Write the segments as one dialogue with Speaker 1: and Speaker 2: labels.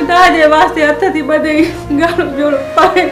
Speaker 1: खुदा जे वास्ते हथ थी बधे गालो जोड़ो पाए।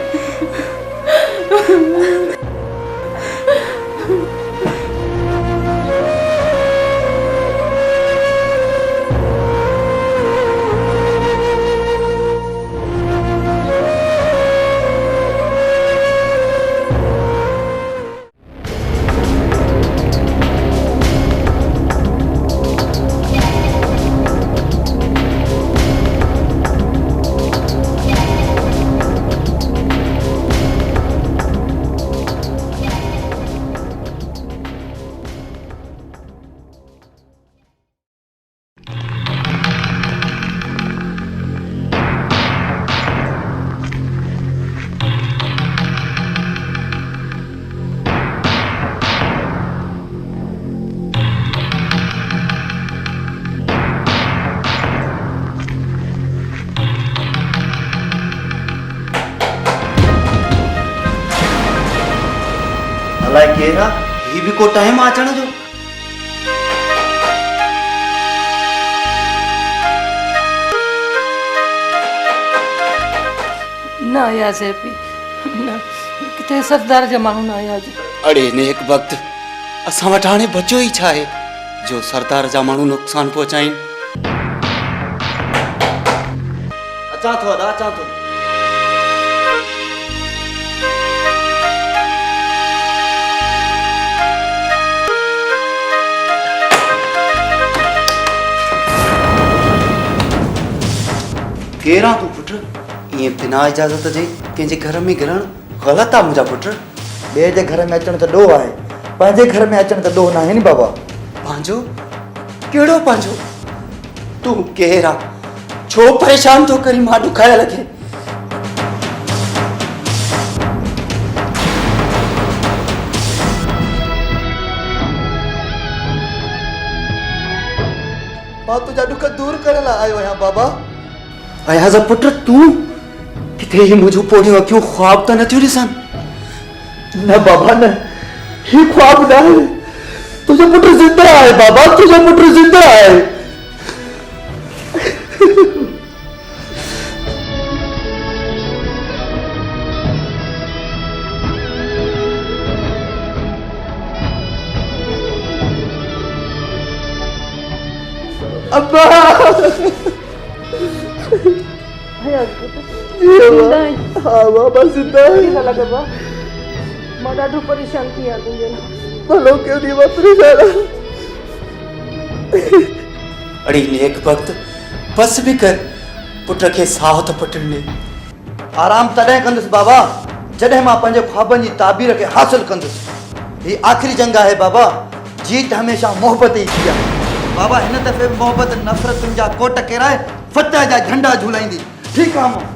Speaker 2: अलाए केरा ही भी को टाइम अचण जो।
Speaker 1: न आया सेपी न किथे सरदार जा माण्हू न आया जो।
Speaker 2: अड़े नेक वक्त असां वटि हाणे बचो ई छा आहे जो सरदार जा माण्हू नुक़सान पहुचाइन। अचां थो अदा अचां थो। केरा तू पुट ये बिना इजाजत जे कंहिंजे घर में गिरण गलत आहे मुंहिंजा पुट।
Speaker 3: ॿिए जे घर में अचण त ॾोह आहे, पंहिंजे घर में अचण त ॾोह न आहे नी बाबा।
Speaker 2: पंहिंजो कहिड़ो पंहिंजो? तूं केरु आहे? छो परेशान थो करी मां ॾुखाए लॻे?
Speaker 3: मां तुंहिंजा ॾुख दूर करण लाइ आयो आहियां बाबा।
Speaker 2: अयाज़ पुट तूं किथे ही मुंहिंजूं पोड़ियूं अखियूं ख्वाब त नथियूं ॾिसनि?
Speaker 3: न बाबा न, ही ख्वाब न आहे। तुझे पुत्र जिंदा है बाबा, तुझे पुत्र जिंदा है। अब्बा हाँ बाबा जिंदा है।
Speaker 1: लगे बा मां ॾाढो परेशान थी आहियां तुंहिंजे लाइ।
Speaker 3: भलो क्यों नहीं मां परेशान।
Speaker 2: अड़ी नेक वक्त बस भी कर पुट खे साह त पटने।
Speaker 3: आराम तॾहिं कंदुसि बाबा जॾहिं मां पंहिंजे ख्वाबनि जी ताबीर खे हासिल कंदुसि। ही आख़िरी जंग आहे बाबा, जीत हमेशा मोहब्बत ई थी आहे। बाबा हिन दफ़े मोहब्बत नफ़रत तुंहिंजा कोट किराए फतह जा झंडा झूलाईंदी। ठीकु आहे मां।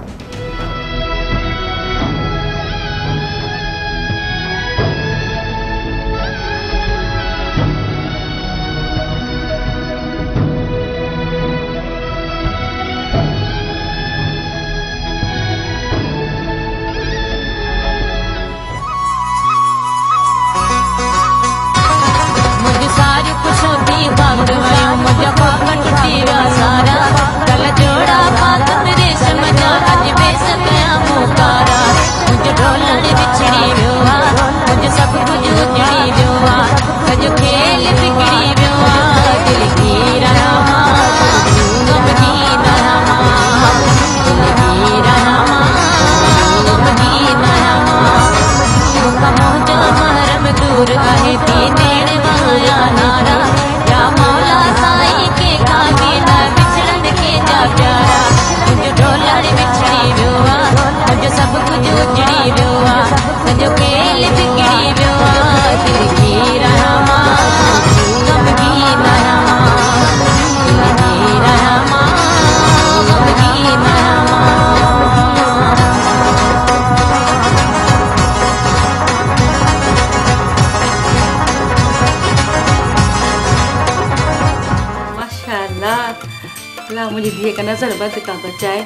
Speaker 1: अल्लाह मुझे दिए का नजर बद का बचाए।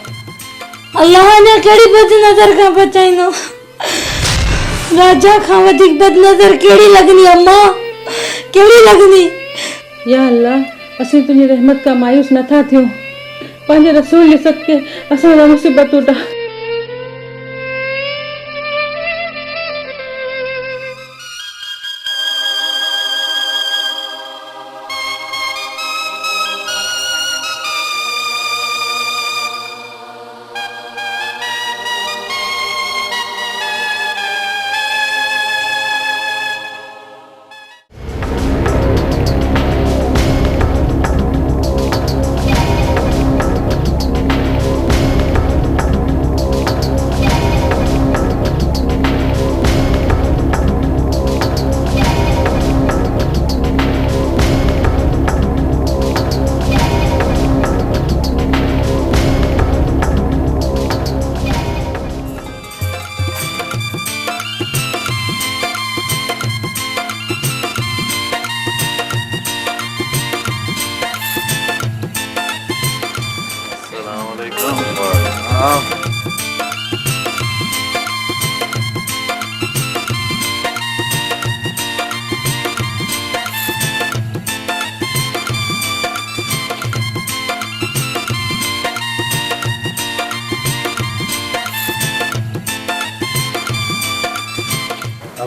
Speaker 4: अल्लाह ने केड़ी बद नजर का बचाइनो? राजा खां वधिक बद नजर केड़ी लगनी अम्मा? केड़ी लगनी?
Speaker 1: या अल्लाह असीं तुंहिंजी रहमत का मायूस नथा थियूं।
Speaker 5: पंहिंजे रसूल जे सदके असांजा मुसीबत उठा।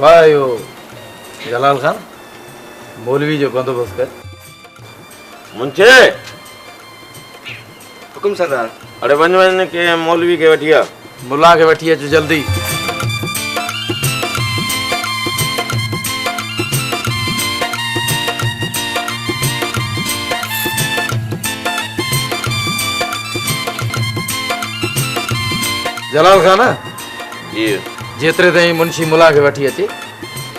Speaker 6: भाई यो जलाल खान मौलवी जो बंदोबस्त कर।
Speaker 7: मुंचे
Speaker 2: हुकुम सरदार।
Speaker 7: अरे वन वन के मौलवी के वठिया
Speaker 6: मुल्ला के वठी अच जल्दी। जलाल खान
Speaker 7: जी
Speaker 6: जेतरे ताईं मुंशी मुला के वठी अचे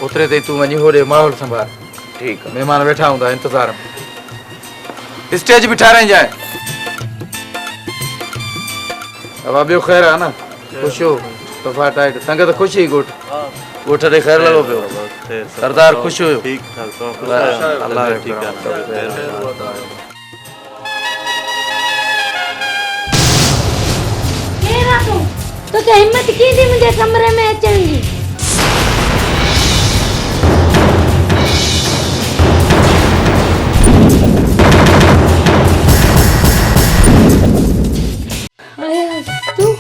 Speaker 6: ओतरे ताईं तू वञी होॾे माहौल संभाल।
Speaker 7: ठीक है।
Speaker 6: मेहमान वेठा हूंदा इंतज़ार में। स्टेज बि ठाराइजांइ। अब ॿियो ख़ैर आहे न? ख़ुशि हो सफ़ा टाइट संगत ख़ुशि हुई ॻोठ ॻोठ ॾे ख़ैर लॻो पियो सरदार ख़ुशि हुयो। अल्लाह
Speaker 4: केरु आहे तूं? तोखे हिम्मत कीअं थी मुंहिंजे कमरे में अचण जी? अयास तूं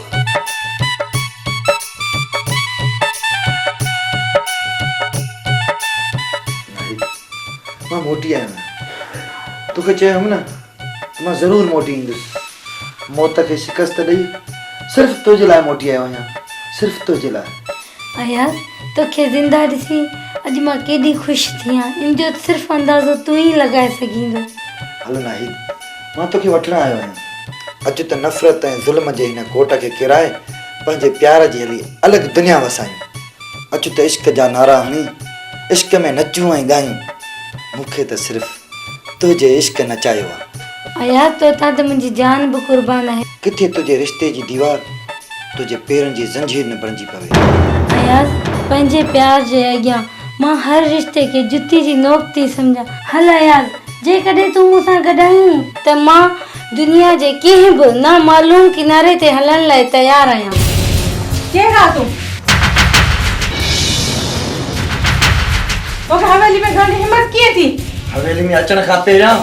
Speaker 3: मां मोटी आहियां। तोखे चयुमि न मां ज़रूरु मोटी ईंदुसि। मौत खे शिकस्त ॾेई सिर्फ़ु तुंहिंजे लाइ मोटी आयो आहियां, सिर्फ़ु तुंहिंजे लाइ।
Speaker 4: अयास तोखे ज़िंदा ॾिसी अॼु मां केॾी ख़ुशि थी आहियां। इन जो सिर्फ़ु अंदाज़ो तूं ई लॻाए सघींदो।
Speaker 3: हलो नाहिद, मां तोखे वठणु आयो आहियां। अॼु त नफ़रत ऐं ज़ुल्म जे हिन कोट खे किराए पंहिंजे प्यार जी हली अलॻि दुनिया वसायूं। अचु त इश्क जा नारा हणी इश्क में नचूं ऐं ॻायूं। मूंखे त सिर्फ़ु तुंहिंजे इश्क नचायो आहे।
Speaker 4: अयास तो तां त मुंहिंजी जान बि क़ुर्बान आहे।
Speaker 3: किथे तुंहिंजे रिश्ते जी दीवार तुंहिंजे पेरनि जी ज़ंजीर न बणिजी पवे।
Speaker 4: अयास पंहिंजे प्यार जे अॻियां मां हर रिश्ते खे जुती जी नोक थी सम्झां। हल अयास, जेकॾहिं तूं मूंसां गॾु आहीं त मां दुनिया जे कंहिं बि नामालूम किनारे ते हलण लाइ तयारु आहियां।
Speaker 5: केरु आहे तूं? तोखे हवेली में घणी हिम्मत कीअं थी?
Speaker 3: हवेली में अचण खां पहिरियां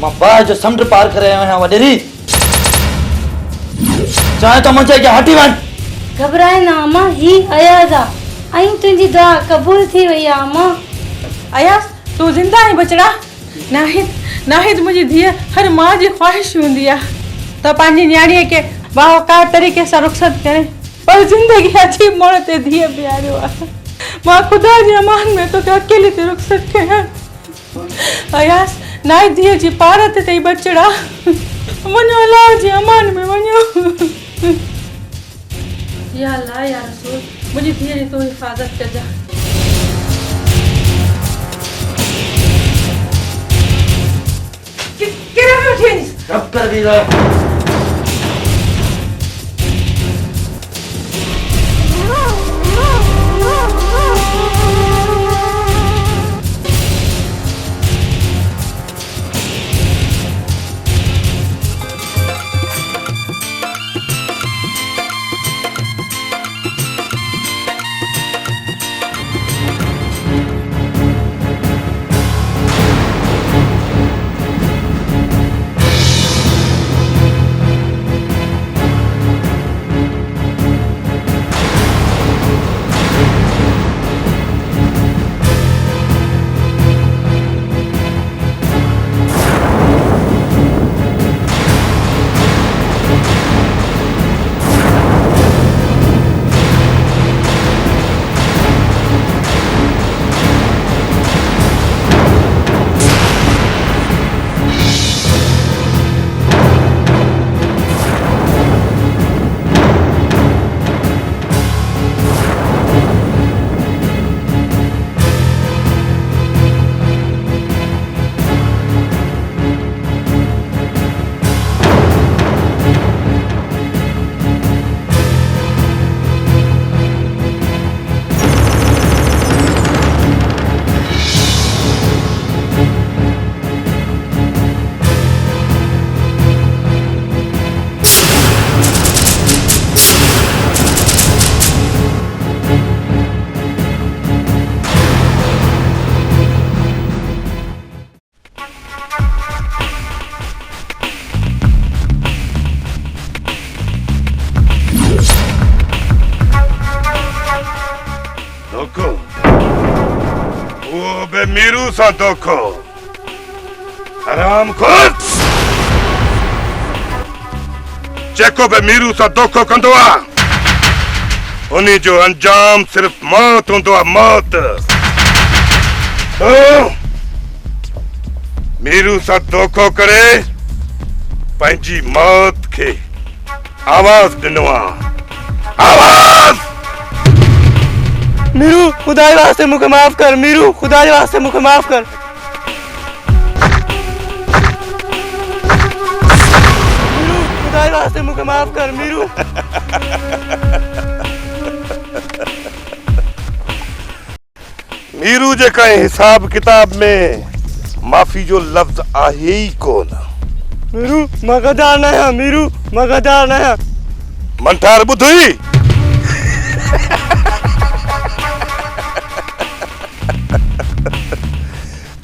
Speaker 3: मां बाहि जो समुंड पार करे आयो आहियां। वॾेरी चाहे त मुंहिंजे अॻियां हटी वञ।
Speaker 4: घबराए न अम्मा, ही अयास आहे ऐं तुंहिंजी दुआ क़बूल थी वई आहे अम्मा।
Speaker 5: अयास तूं ज़िंदा आहीं बचड़ा? नाहिद नाहिद मुंहिंजी धीअ हर मां जी ख़्वाहिश हूंदी आहे त पंहिंजी न्याणीअ खे बावकार तरीक़े सां रुख़सत करे, पर ज़िंदगी अजीब मोड़ ते धीअ बीहारियो आहे। मां ख़ुदा जे अमान में तोखे अकेले ते रुख़सत कयां। अयास नाहिद धीअ जी पारत ते बचड़ा। वञो अलाह जे अमान में वञो। या अल्लाह या रसूल मुंहिंजी धीअ जी तूं हिफ़ाज़त कजां। केरु पियो थिएसि?
Speaker 3: रब कर दी रहा।
Speaker 8: बे मीरू सा दोखो हराम खोर जेको बे मीरू सा दोखो कंदो आ उन्हीं जो अंजाम सिर्फ मौत होंदो आ मौत तो मीरू सा दोखो करे पंहिंजी मौत के आवाज दिनो आ आवाज
Speaker 2: मीरू खुदा के वास्ते मुझे माफ कर मीरू खुदा के वास्ते मुझे माफ कर मीरू खुदा के वास्ते मुझे माफ कर मीरू
Speaker 8: मीरू जे कहीं हिसाब किताब में माफी जो लफ्ज आहे ही कोन
Speaker 2: मीरू मगदार न है मीरू मगदार न है
Speaker 8: मंठार बुधई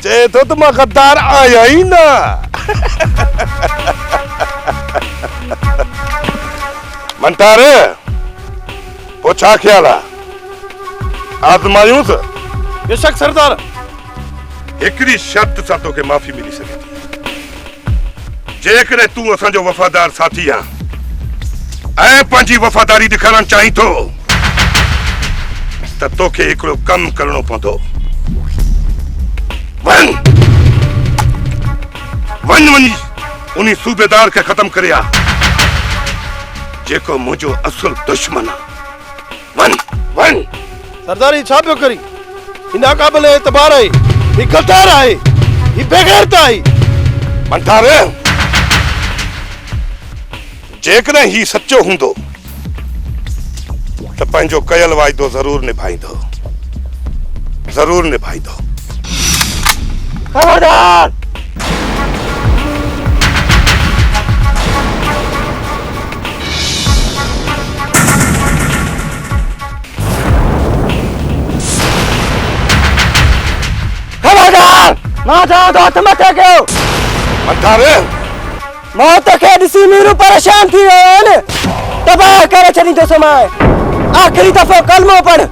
Speaker 8: चे तो मां गद्दार आया ही ना मंठार पोछा ख्याल आजमायूं बेशक सरदार एकड़ी शर्त सां तोखे माफ़ी मिली सके थी जेकॾहिं तूं असांजो वफ़ादार साथी आहीं ऐं पंहिंजी वफ़ादारी ॾेखारणु चाहीं थो त तोखे हिकिड़ो कमु करणो पवंदो वञी उन सूबेदार खे ख़तम करे आ जेको मुंहिंजो असुल दुश्मन आहे वञ
Speaker 9: सरदार ही छा पियो करी इन क़ाबिल एतबार आहे ही गद्दार आहे ही बेगैरत आहे
Speaker 8: मंठार जेकॾहिं ही सचो हूंदो त पंहिंजो कयल वाइदो ज़रूर निभाईंदो
Speaker 2: खबरदार माता तो हथ मथे कयो
Speaker 8: मंठार
Speaker 2: मौत खे ॾिसी मीरू परेशान थी वियो आहे न तबाह करे छॾींदुसि मां आख़िरी दफ़ो कलमो पढ़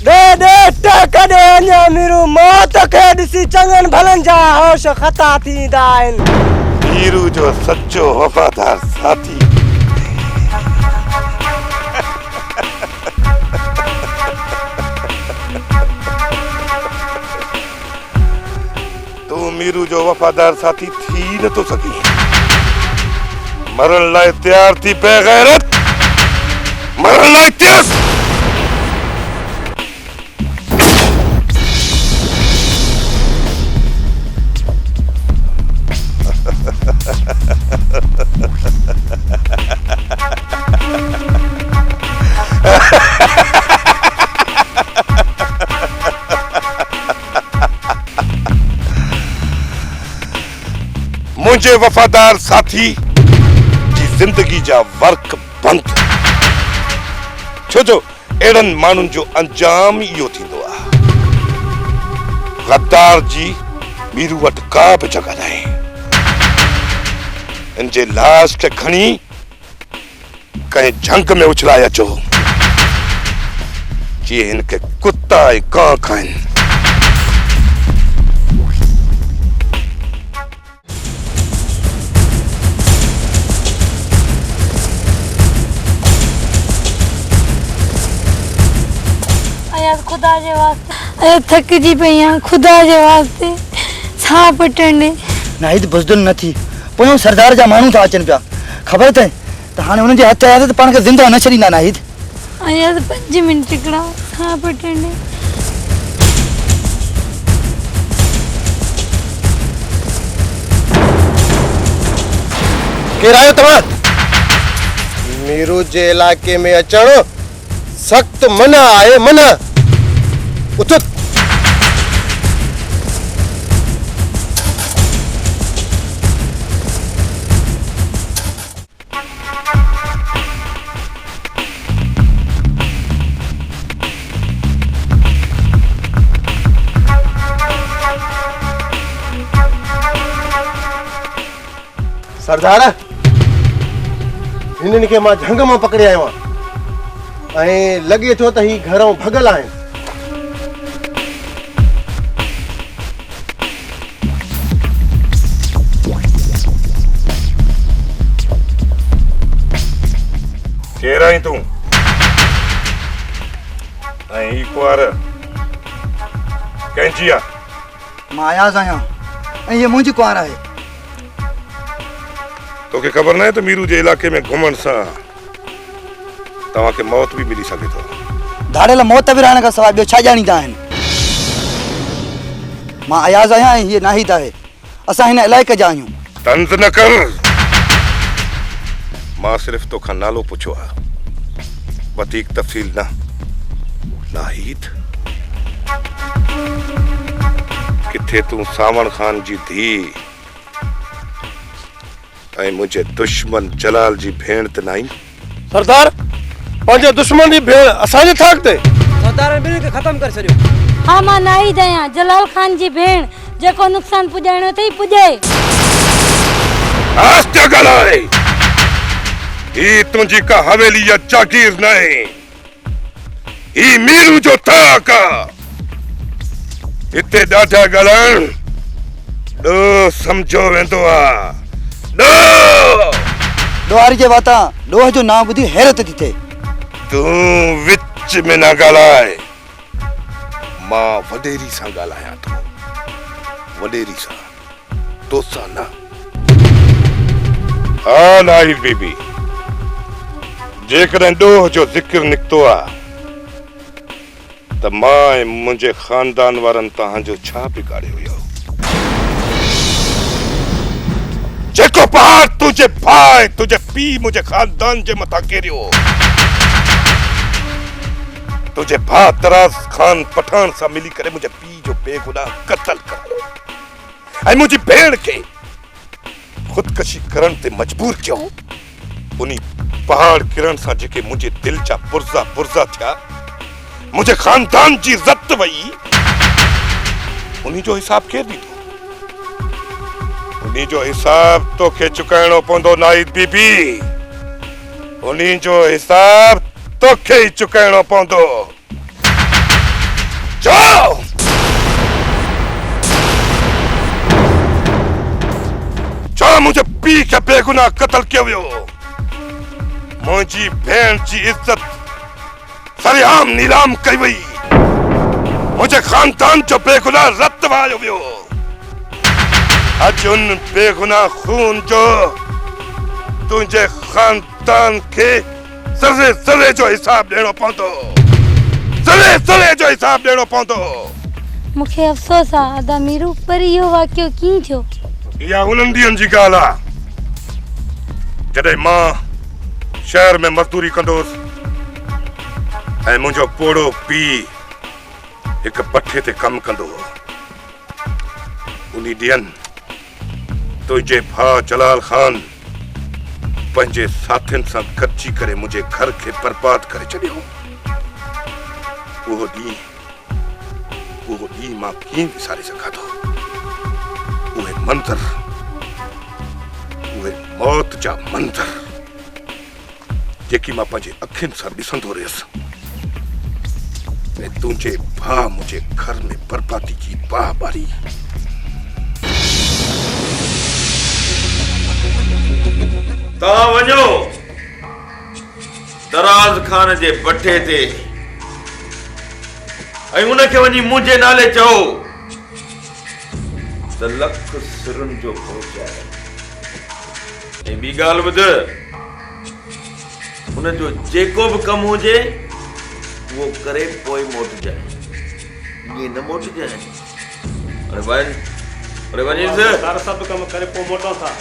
Speaker 2: दे टक दे अञा मीरू मौत खे ॾिसी चङनि भलनि जा होश ख़ता थींदा आहिनि
Speaker 8: मीरू जो सच्चो वफ़ादार साथी तू मीरू जो वफ़ादार साथी थी न तो सकी मरण लाइ तैयार थी बेगैरत मरण लाइ तैयार मुझे वफादार साथी की जिंदगी जा वर्क बंद छो एड़न मानुन जो अंजाम इहो थींदो आहे गद्दार जी मीरू वट का बि जगह नाहे इनजे लाश खे खणी कंहिं झंग में उछलाए अचो जीअं हिनखे कुत्ता ऐं कां खाइनि
Speaker 4: खुदा जे वास्ते थकजी पई आहियां खुदा जे वास्ते छा पटंडे
Speaker 3: नाहिद बुज़दिल न थी पोयों सरदार जा माण्हू था अचनि पिया ख़बर अथई त हाणे हुननि जे हथ आया त पाण खे ज़िंदा न छॾींदा नाहिद
Speaker 4: आया 5 मिंट हिकिड़ा छा पटंडे
Speaker 9: केरु आयो तव्हां मीरू जे इलाइक़े में अचणु सख़्त मना आहे मना उथो सरदार हिननि खे मां झंग मां पकड़े आयो आहियां ऐं लॻे थो त ही घरों भॻल आहिनि।
Speaker 8: केरु आहीं तूं? ऐं ही कुंवार कंहिंजी आहे?
Speaker 3: मां आयाज़ आहियां ऐं ये मुंहिंजी कुंवार आहे।
Speaker 8: तोखे ख़बर न आहे त मीरू जे इलाइक़े में घुमण सां तव्हांखे मौत बि मिली सघे थो?
Speaker 3: धाड़ेल मौत विराइण खां सवाइ ॿियो छा ॼाणींदा आहिनि? मां आयाज़ आहियां ऐं हीअ नाहिद आहे। असां हिन इलाइक़े जा आहियूं।
Speaker 8: तंज़ न कर। मां सिर्फ़ तोखां नालो पुछियो आहे, वधीक तफ़सील न। नाहिद, किथे तूं सावण खान जी धी ऐं मुंहिंजे दुश्मन जलाल जी भेण त नाहीं?
Speaker 9: सरदार, पंहिंजे दुश्मन जी भेण असांजे थाक ते।
Speaker 2: सरदार ॿिन्ही खे ख़तम करे छॾियो।
Speaker 4: हाँ मां नाहिद आहियां, जलाल खान जी भेण। जेको नुक़सान पुॼाइणो अथई पुॼे।
Speaker 8: आस्ते ॻाल्हाए। ही तुंहिंजी का हवेली या जागीर न आहे। ही मीरू जो ताक आहे। हिते ॾाढा ॻाल्हाइण ॾोह सम्झो वेंदो आहे।
Speaker 3: ॾोहारी जे वाता ॾोह जो नाम ॿुधी हैरत थी थिए।
Speaker 8: तूं विच में न ॻाल्हाए। मां वॾेरी सां ॻाल्हायां थो, वॾेरी सां, तोसां न। हा नाहिद बीबी, जेकॾहिं ॾोह जो ज़िक्र निकितो आहे त मां ऐं मुंहिंजे ख़ानदान वारनि तव्हांजो छा बिगाड़ियो हुयो? जेको पहाड़ तुंहिंजे भाउ तुंहिंजे पीउ मुंहिंजे ख़ानदान जे मथां किरियो, तुंहिंजे भाउ दराज़ ख़ान पठान सां मिली करे मुंहिंजे पीउ जो बेगुनाह क़त्ल कयो ऐं मुंहिंजी भेण खे ख़ुदकशी करण ते मजबूर कयो। उन्ही पहाड़ किरण सां जेके मुंहिंजे दिल जा पुर्ज़ा पुर्ज़ा थिया, मुंहिंजे ख़ानदान जी इज़्ज़त वई, उन्ही जो हिसाब केरु ॾींदो? उन्ही जो हिसाब तोखे चुकाइणो पवंदो नाहिद बीबी। उन्ही जो हिसाब तोखे ही चुकाइणो पवंदो। जाओ। छा मुंहिंजे पीउ खे बेगुनाह क़त्ल कयो वियो? मुंहिंजी भेण जी इज़्ज़त सरेआम नीलाम कई वई। मुंहिंजे ख़ानदान जो बेगुनाह रत वहायो वियो। अॼु उन बेगुनाह खून जो तुंहिंजे ख़ानदान खे ज़रे ज़रे जो हिसाब ॾियणो पवंदो। ज़रे ज़रे जो हिसाब ॾियणो पवंदो।
Speaker 4: मूंखे अफ़सोस आहे अदा मीरू, पर इहो वाक़ियो कीअं थियो?
Speaker 8: इहा उन्हनि ॾींहंनि जी ॻाल्हि आहे जॾहिं मां शहर में मज़दूरी कंदोसि ऐं मुंहिंजो पोड़ो पीउ हिकु भट्ठे ते कमु कंदो हो। उन्ही ॾींहंनि तुंहिंजे भाउ जलाल ख़ान पंहिंजे साथियुनि सां गॾिजी करे मुंहिंजे घर खे बर्बाद करे छॾियो। उहो ॾींहुं मां कीअं विसारे सघां थो? उहे मंज़र, उहे मौत जा मंज़र जेकी मां पंहिंजे अखियुनि सां ॾिसंदो रहियुसि ऐं तुंहिंजे भाउ मुंहिंजे घर में बर्बादी जी बाह बारी।
Speaker 7: तव्हां वञो दराज़ खान जे भट्ठे ते ऐं उनखे वञी मुंहिंजे नाले चओ त लख सिरुनि जो पहुचाए। ऐं ॿी ॻाल्हि ॿुध, उनजो जेको बि कमु हुजे उहो करे पोइ मोटिजाए, ईअं न मोटिजाए। अरे वञ
Speaker 9: सारा सभु कम करे पोइ मोटो था।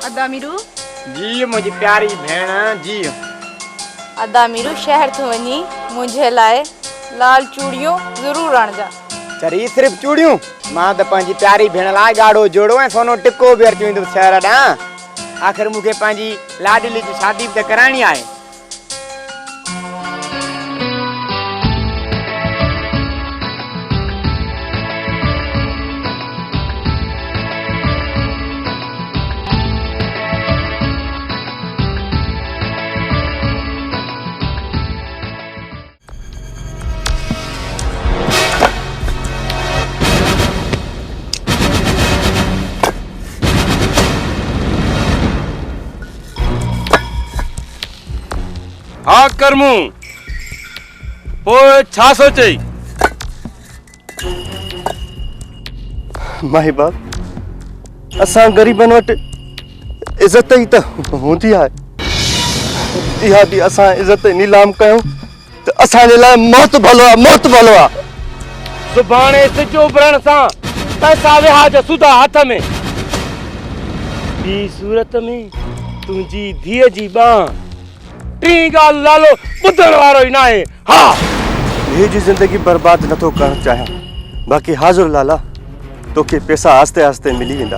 Speaker 5: अदा मीरू
Speaker 2: जी मुंहिंजी प्यारी भेण जी।
Speaker 5: अदा मीरू शहर थो वञी मुंहिंजे लाइ लाल चूड़ियूं ज़रूरु आणजा।
Speaker 10: चरी सिर्फ चूड़ियूं मां त पंहिंजी प्यारी भेण लाइ गाढ़ो जोड़ो ऐं सोनो टिको बि अची वेंदो शहर ॾांहुं। आख़िर मूंखे पंहिंजी लाडली जी शादी बि त कराइणी आहे।
Speaker 9: हाँ करमू पोइ छा सोचई? माई बाप असां गरीबन वटि इज़त ई त हूंदी आहे। इहा बि असां इज़त नीलाम कयूं त असांजे लाइ मौत भलो आहे, मौत भलो आहे। सुभाणे सिज उभरण सां पैसा विहाज सुधा हथ में। ॿी सूरत में तुंहिंजी धीअ जी बांह। टी ॻाल्हि लालो ॿुधण वारो ई न आहे। हा धीअ जी ज़िंदगी बर्बाद नथो करणु चाहियां, बाक़ी हाज़ुर लाला तोखे पैसा आस्ते आस्ते मिली वेंदा।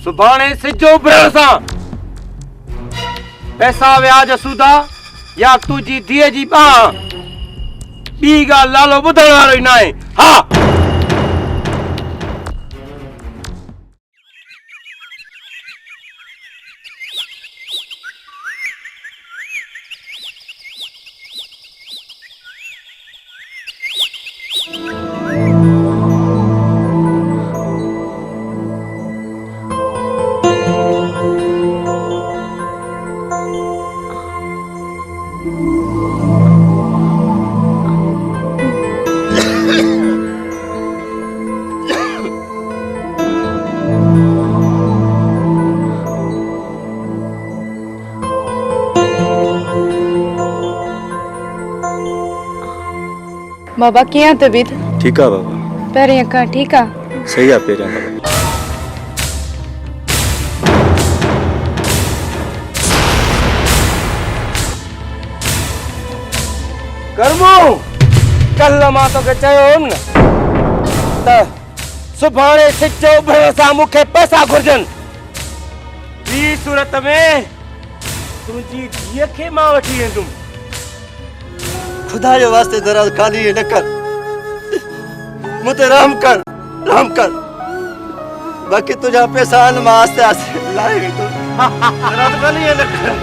Speaker 9: सुभाणे सिज उभरण सां पैसा वियाज सूदा या तुंहिंजी धीअ जी बांह। ॿी ॻाल्हि लालो ॿुधण वारो ई न आहे। हा
Speaker 5: बाबा कीअं तबीयत?
Speaker 9: ठीक आहे बाबा।
Speaker 5: पहिरीं खां ठीकु आहे?
Speaker 9: सही आहे पहिरियां खां। करमू कल्ह मां तोखे चयो हुयमि न त सुभाणे सिज उभरण सां मूंखे पैसा घुर्जनि। ॿी सूरत में तुंहिंजी धीअ खे मां वठी वेंदुमि।
Speaker 3: खुदा के वास्ते दराज खाली न कर, मुझे राम कर, राम कर। बाकी तुझा पैसा आन मां आस्ते आस्ते लाए तो
Speaker 9: दराज खाली न कर।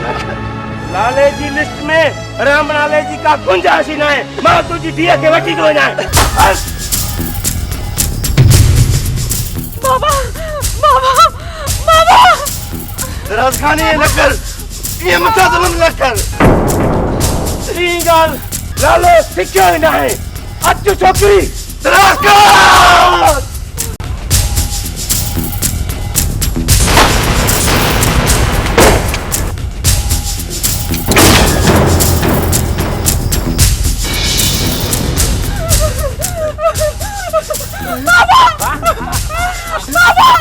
Speaker 9: लाले जी लिस्ट में राम नाले जी का गुंजाइश ही न है। मां तुझी धीअ खे वठी थो वञां।
Speaker 5: बाबा बाबा बाबा
Speaker 9: दराज खानी न कर, ये मथा जुल्म न कर। टी ॻाल्हि लालो सिखियो ई न आहे। अचु छोकिरी दराज कर।
Speaker 5: बाबा